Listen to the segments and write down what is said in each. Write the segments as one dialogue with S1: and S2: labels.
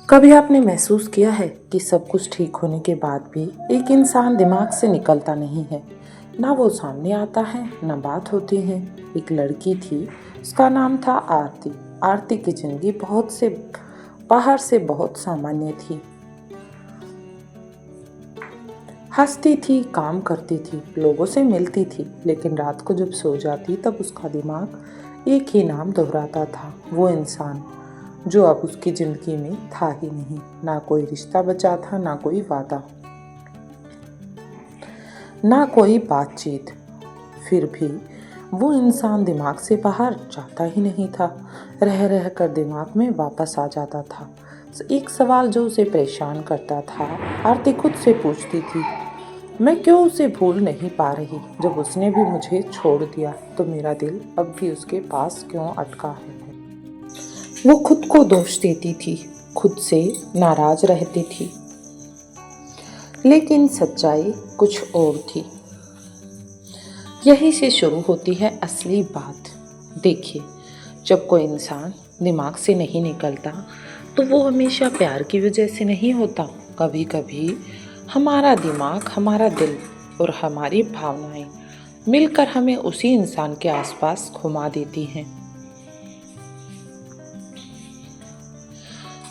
S1: कभी आपने महसूस किया है कि सब कुछ ठीक होने के बाद भी एक इंसान दिमाग से निकलता नहीं है। ना वो सामने आता है, ना बात होती है। एक लड़की थी, उसका नाम था आरती। आरती की जिंदगी बहुत से बाहर से बहुत सामान्य थी। हंसती थी, काम करती थी, लोगों से मिलती थी, लेकिन रात को जब सो जाती तब उसका दिमाग एक ही नाम दोहराता था, वो इंसान जो अब उसकी जिंदगी में था ही नहीं। ना कोई रिश्ता बचा था, ना कोई वादा, ना कोई बातचीत। फिर भी वो इंसान दिमाग से बाहर जाता ही नहीं था। रह रह कर दिमाग में वापस आ जाता था। एक सवाल जो उसे परेशान करता था। आरती खुद से पूछती थी, मैं क्यों उसे भूल नहीं पा रही? जब उसने भी मुझे छोड़ दिया तो मेरा दिल अब भी उसके पास क्यों अटका है? वो खुद को दोष देती थी, खुद से नाराज रहती थी, लेकिन सच्चाई कुछ और थी। यहीं से शुरू होती है असली बात। देखिए, जब कोई इंसान दिमाग से नहीं निकलता तो वो हमेशा प्यार की वजह से नहीं होता। कभी कभी हमारा दिमाग, हमारा दिल और हमारी भावनाएं मिलकर हमें उसी इंसान के आसपास घुमा देती हैं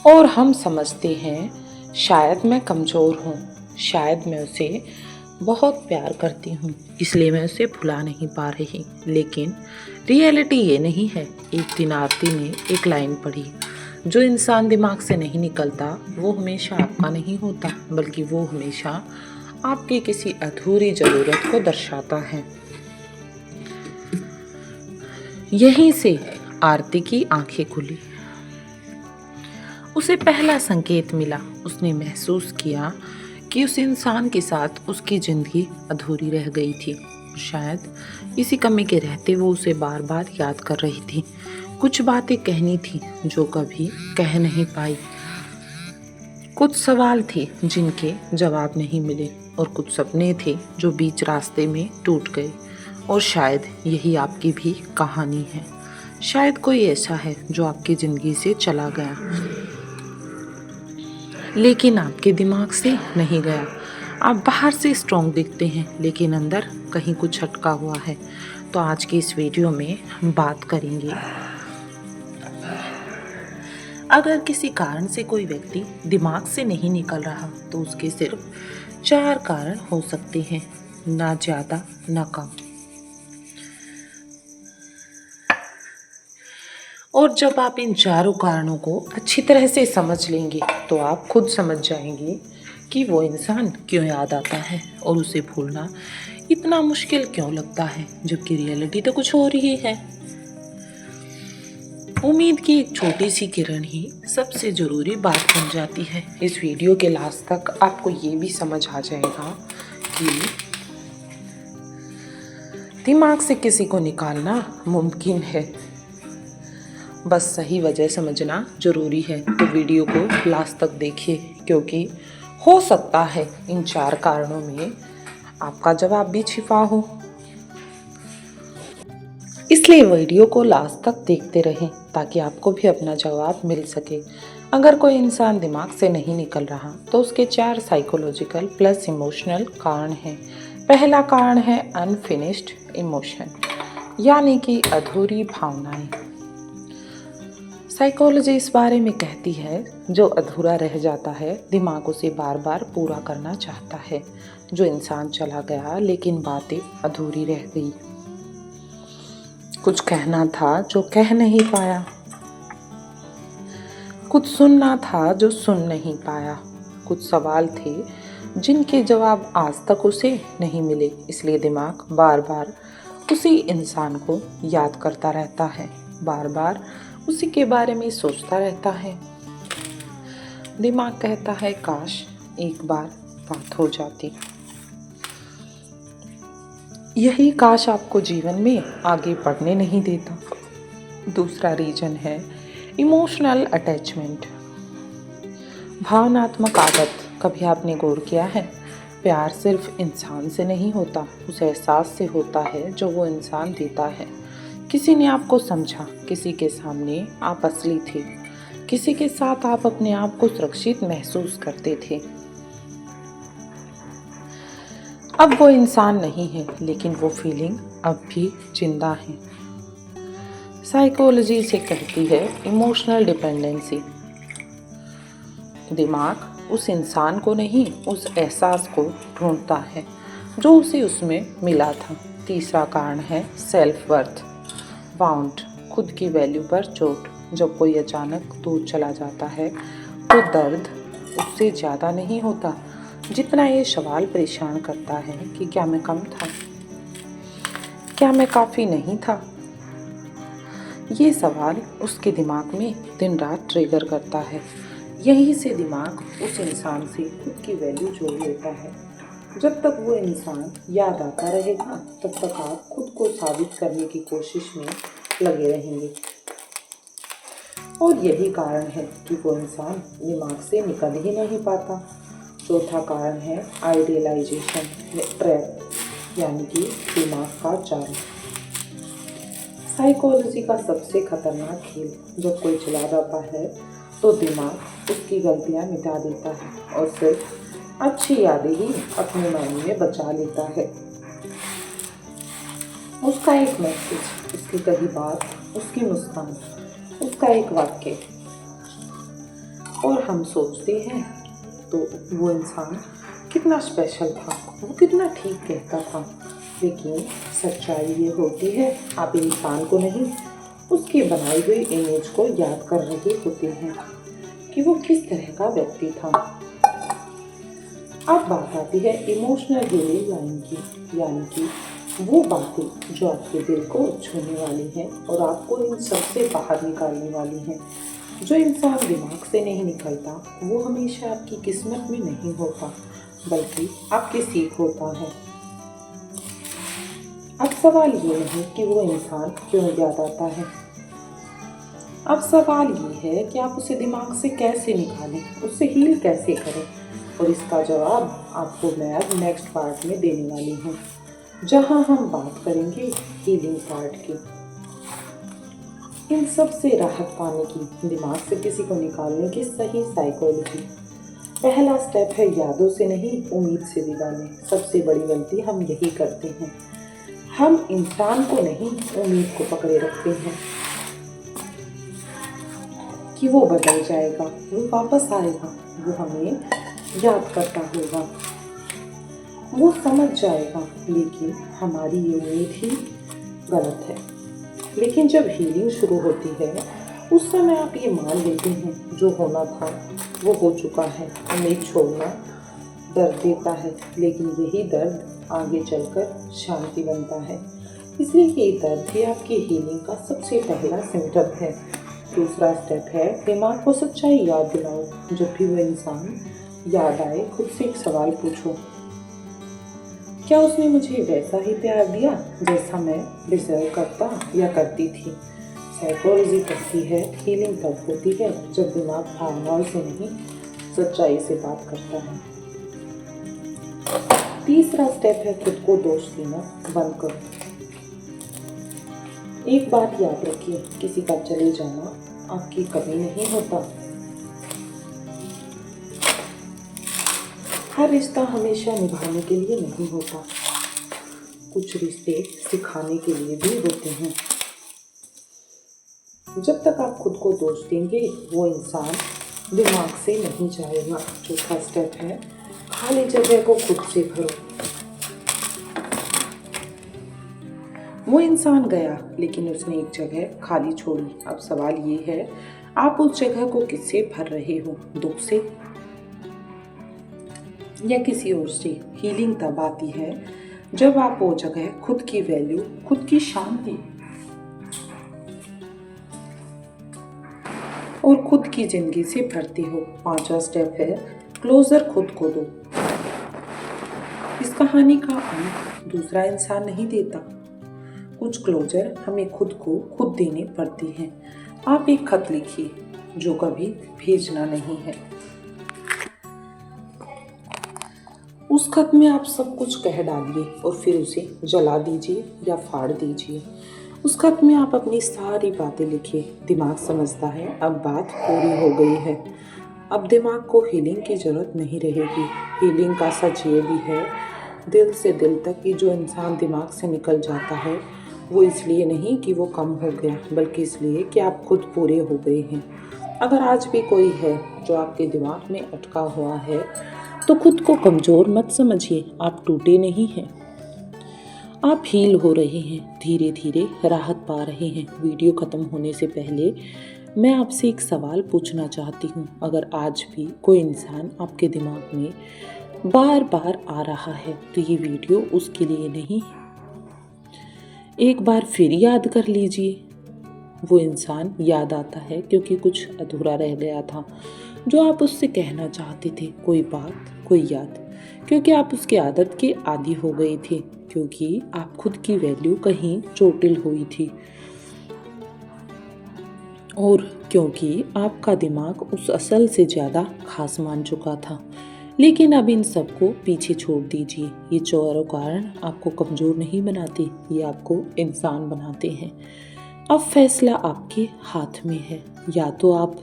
S1: और हम समझते हैं शायद मैं कमज़ोर हूँ, शायद मैं उसे बहुत प्यार करती हूँ, इसलिए मैं उसे भुला नहीं पा रही। लेकिन रियलिटी ये नहीं है। एक दिन आरती ने एक लाइन पढ़ी, जो इंसान दिमाग से नहीं निकलता वो हमेशा आपका नहीं होता, बल्कि वो हमेशा आपकी किसी अधूरी ज़रूरत को दर्शाता है। यहीं से आरती की आंखें खुली। उसे पहला संकेत मिला। उसने महसूस किया कि उस इंसान के साथ उसकी जिंदगी अधूरी रह गई थी। शायद इसी कमी के रहते वो उसे बार बार याद कर रही थी। कुछ बातें कहनी थी जो कभी कह नहीं पाई, कुछ सवाल थे जिनके जवाब नहीं मिले, और कुछ सपने थे जो बीच रास्ते में टूट गए। और शायद यही आपकी भी कहानी है। शायद कोई ऐसा है जो आपकी ज़िंदगी से चला गया, लेकिन आपके दिमाग से नहीं गया। आप बाहर से स्ट्रॉन्ग दिखते हैं, लेकिन अंदर कहीं कुछ अटका हुआ है। तो आज की इस वीडियो में हम बात करेंगे, अगर किसी कारण से कोई व्यक्ति दिमाग से नहीं निकल रहा तो उसके सिर्फ 4 कारण हो सकते हैं, ना ज़्यादा ना कम। और जब आप इन चारों कारणों को अच्छी तरह से समझ लेंगे तो आप खुद समझ जाएंगे कि वो इंसान क्यों याद आता है और उसे भूलना इतना मुश्किल क्यों लगता है, जबकि रियलिटी तो कुछ और ही है। उम्मीद की एक छोटी सी किरण ही सबसे ज़रूरी बात बन जाती है। इस वीडियो के लास्ट तक आपको ये भी समझ आ जाएगा कि दिमाग से किसी को निकालना मुमकिन है, बस सही वजह समझना ज़रूरी है। तो वीडियो को लास्ट तक देखिए, क्योंकि हो सकता है इन 4 कारणों में आपका जवाब भी छिपा हो। इसलिए वीडियो को लास्ट तक देखते रहें ताकि आपको भी अपना जवाब मिल सके। अगर कोई इंसान दिमाग से नहीं निकल रहा तो उसके 4 साइकोलॉजिकल प्लस इमोशनल कारण हैं। पहला कारण है अनफिनिश्ड इमोशन, यानी कि अधूरी भावनाएं। साइकोलॉजी इस बारे में कहती है, जो अधूरा रह जाता है दिमाग उसे बार बार पूरा करना चाहता है। जो इंसान चला गया लेकिन बातें अधूरी रह गई। कुछ कहना था जो कह नहीं पाया, कुछ सुनना था जो सुन नहीं पाया, कुछ सवाल थे जिनके जवाब आज तक उसे नहीं मिले। इसलिए दिमाग बार बार उसी इंसान को याद करता रहता है, बार बार उसी के बारे में सोचता रहता है। दिमाग कहता है काश एक बार बात हो जाती। यही काश आपको जीवन में आगे बढ़ने नहीं देता। दूसरा रीजन है इमोशनल अटैचमेंट, भावनात्मक आदत। कभी आपने गौर किया है, प्यार सिर्फ इंसान से नहीं होता, उस एहसास से होता है जो वो इंसान देता है। किसी ने आपको समझा, किसी के सामने आप असली थे, किसी के साथ आप अपने आप को सुरक्षित महसूस करते थे। अब वो इंसान नहीं है, लेकिन वो फीलिंग अब भी जिंदा है। साइकोलॉजी इसे कहती है इमोशनल डिपेंडेंसी। दिमाग उस इंसान को नहीं, उस एहसास को ढूंढता है जो उसे उसमें मिला था। तीसरा कारण है सेल्फ वर्थ वाउंड, खुद की वैल्यू पर चोट। जब कोई अचानक दूर चला जाता है तो दर्द उससे ज़्यादा नहीं होता जितना ये सवाल परेशान करता है कि क्या मैं कम था, क्या मैं काफ़ी नहीं था। ये सवाल उसके दिमाग में दिन रात ट्रिगर करता है। यहीं से दिमाग उस इंसान से खुद की वैल्यू जोड़ लेता है। जब तक वो इंसान याद आता रहेगा तब तक आप खुद को साबित करने की कोशिश में लगे रहेंगे। और यही कारण है कि वो इंसान दिमाग से निकल ही नहीं पाता। चौथा कारण है आइडियलाइजेशन ट्रैप, यानी कि दिमाग का जाल। साइकोलॉजी का सबसे खतरनाक खेल, जब कोई चला जाता है तो दिमाग उसकी गलतियां मिटा देता है और सिर्फ अच्छी यादें ही अपने माइंड में बचा लेता है। उसका एक मैसेज, उसकी कही बात, उसकी मुस्कान, उसका एक वाक्य, और हम सोचते हैं तो वो इंसान कितना स्पेशल था, वो कितना ठीक कहता था। लेकिन सच्चाई ये होती है आप इंसान को नहीं, उसकी बनाई हुई इमेज को याद कर रहे होते हैं कि वो किस तरह का व्यक्ति था। अब बात आती है इमोशनल हीलिंग लाइन की, यानी कि वो बातें जो आपके दिल को छूने वाली हैं और आपको इन सबसे बाहर निकालने वाली हैं। जो इंसान दिमाग से नहीं निकलता वो हमेशा आपकी किस्मत में नहीं होता, बल्कि आपकी सीख होता है। अब सवाल ये नहीं कि वो इंसान क्यों याद आता है, अब सवाल ये है कि आप उसे दिमाग से कैसे निकालें, उससे हील कैसे करें। और इसका जवाब आपको मैं अब नेक्स्ट पार्ट में देने वाली हूँ, जहाँ हम बात करेंगे हीलिंग पार्ट की। इन सब से राहत पाने की, दिमाग से किसी को निकालने की सही साइकोलॉजी। पहला स्टेप है यादों से नहीं, उम्मीद से विदा लें। सबसे बड़ी गलती हम यही करते हैं, हम इंसान को नहीं उम्मीद को पकड़े रखते हैं कि वो बदल जाएगा, वो वापस आएगा, वो हमें याद करता होगा, वो समझ जाएगा। लेकिन हमारी ये उम्मीद ही गलत है। लेकिन जब हीलिंग शुरू होती है उस समय आप ये मान लेते हैं जो होना था वो हो चुका है। उम्मीद छोड़ना दर्द देता है, लेकिन यही दर्द आगे चलकर शांति बनता है। इसलिए ये दर्द ही आपकी हीलिंग का सबसे पहला सिम्टम है। दूसरा स्टेप है दिमाग को सच्चाई याद दिलाओ। जब भी वो इंसान याद आए खुद से एक सवाल पूछो, क्या उसने मुझे वैसा ही प्यार दिया जैसा मैं डिजर्व करता या करती थी। साइकोलॉजी कहती है हीलिंग तब होती है जब दिमाग भावनाओं से नहीं सच्चाई से बात करता है। तीसरा स्टेप है खुद को दोष देना बंद करो। एक बात याद रखिए, किसी का चले जाना आपकी कमी नहीं होता। हर रिश्ता हमेशा निभाने के लिए नहीं होता, कुछ रिश्ते सिखाने के लिए भी होते हैं। जब तक आप खुद को दोष देंगे वो इंसान दिमाग से नहीं जाएगा। चौथा स्टेप है खाली जगह को खुद से भरो। वो इंसान गया लेकिन उसने एक जगह खाली छोड़ी। अब सवाल ये है आप उस जगह को किससे भर रहे हो, दुख से या किसी और से। हीलिंग तब आती है जब आप वो जगह खुद की वैल्यू, खुद की शांति और खुद की जिंदगी से भरते हो। पांचवा स्टेप है क्लोजर खुद को दो। इस कहानी का अंत दूसरा इंसान नहीं देता, कुछ क्लोजर हमें खुद को खुद देने पड़ती हैं। आप एक खत लिखिए जो कभी भेजना नहीं है। उस खत में आप सब कुछ कह डालिए और फिर उसे जला दीजिए या फाड़ दीजिए। उस खत में आप अपनी सारी बातें लिखिए। दिमाग समझता है अब बात पूरी हो गई है। अब दिमाग को हीलिंग की ज़रूरत नहीं रहेगी। हीलिंग का सच ये भी है, दिल से दिल तक कि जो इंसान दिमाग से निकल जाता है वो इसलिए नहीं कि वो कम हो गया, बल्कि इसलिए कि आप खुद पूरे हो गए हैं। अगर आज भी कोई है जो आपके दिमाग में अटका हुआ है तो खुद को कमज़ोर मत समझिए। आप टूटे नहीं हैं, आप हील हो रहे हैं, धीरे धीरे राहत पा रहे हैं। वीडियो ख़त्म होने से पहले मैं आपसे एक सवाल पूछना चाहती हूँ। अगर आज भी कोई इंसान आपके दिमाग में बार बार आ रहा है तो ये वीडियो उसके लिए नहीं। एक बार फिर याद कर लीजिए। वो इंसान याद आता है क्योंकि कुछ अधूरा रह गया था जो आप उससे कहना चाहते थे। कोई बात, कोई याद, क्योंकि आप उसकी आदत के आदी हो गए थे, क्योंकि आप खुद की वैल्यू कहीं चोटिल हुई थी, और क्योंकि आपका दिमाग उस असल से ज़्यादा खास मान चुका था। लेकिन अब इन सबको पीछे छोड़ दीजिए। ये चारों कारण आपको कमज़ोर नहीं बनाते, ये आपको इंसान बनाते हैं। अब फैसला आपके हाथ में है। या तो आप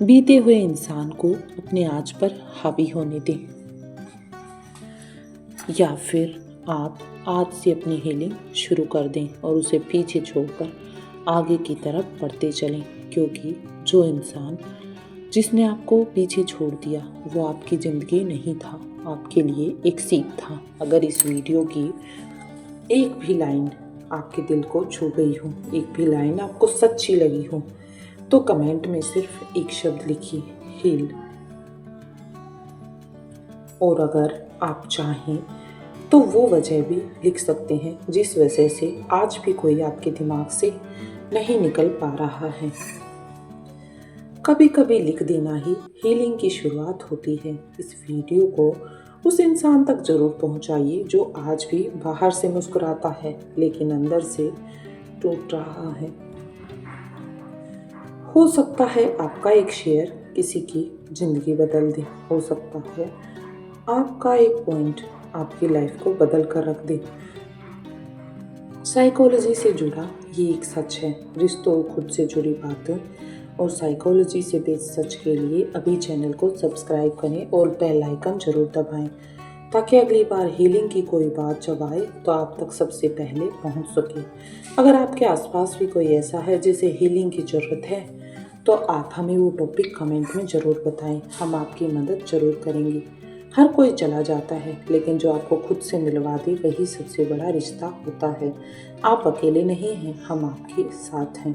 S1: बीते हुए इंसान को अपने आज पर हावी होने दें, या फिर आप आज से अपनी हीलिंग शुरू कर दें और उसे पीछे छोड़कर आगे की तरफ बढ़ते चलें। क्योंकि जो इंसान जिसने आपको पीछे छोड़ दिया वो आपकी ज़िंदगी नहीं था, आपके लिए एक सीख था। अगर इस वीडियो की एक भी लाइन आपके दिल को छू गई हो, एक भी लाइन आपको सच्ची लगी हो, तो कमेंट में सिर्फ एक शब्द लिखिए, हील। और अगर आप चाहें तो वो वजह भी लिख सकते हैं जिस वजह से आज भी कोई आपके दिमाग से नहीं निकल पा रहा है। कभी कभी लिख देना ही हीलिंग की शुरुआत होती है। इस वीडियो को उस इंसान तक जरूर पहुंचाइए जो आज भी बाहर से मुस्कुराता है लेकिन अंदर से टूट रहा है। हो सकता है आपका एक शेयर किसी की ज़िंदगी बदल दे। हो सकता है आपका एक पॉइंट आपकी लाइफ को बदल कर रख दे। साइकोलॉजी से जुड़ा ये एक सच है। रिश्तों खुद से जुड़ी बातें और साइकोलॉजी से बेस्ड सच के लिए अभी चैनल को सब्सक्राइब करें और बेल आइकन जरूर दबाएं, ताकि अगली बार हीलिंग की कोई बात जब आए तो आप तक सबसे पहले पहुंच सके। अगर आपके आसपास भी कोई ऐसा है जिसे हीलिंग की ज़रूरत है तो आप हमें वो टॉपिक कमेंट में ज़रूर बताएं। हम आपकी मदद ज़रूर करेंगे। हर कोई चला जाता है, लेकिन जो आपको खुद से मिलवा दे वही सबसे बड़ा रिश्ता होता है। आप अकेले नहीं हैं, हम आपके साथ हैं।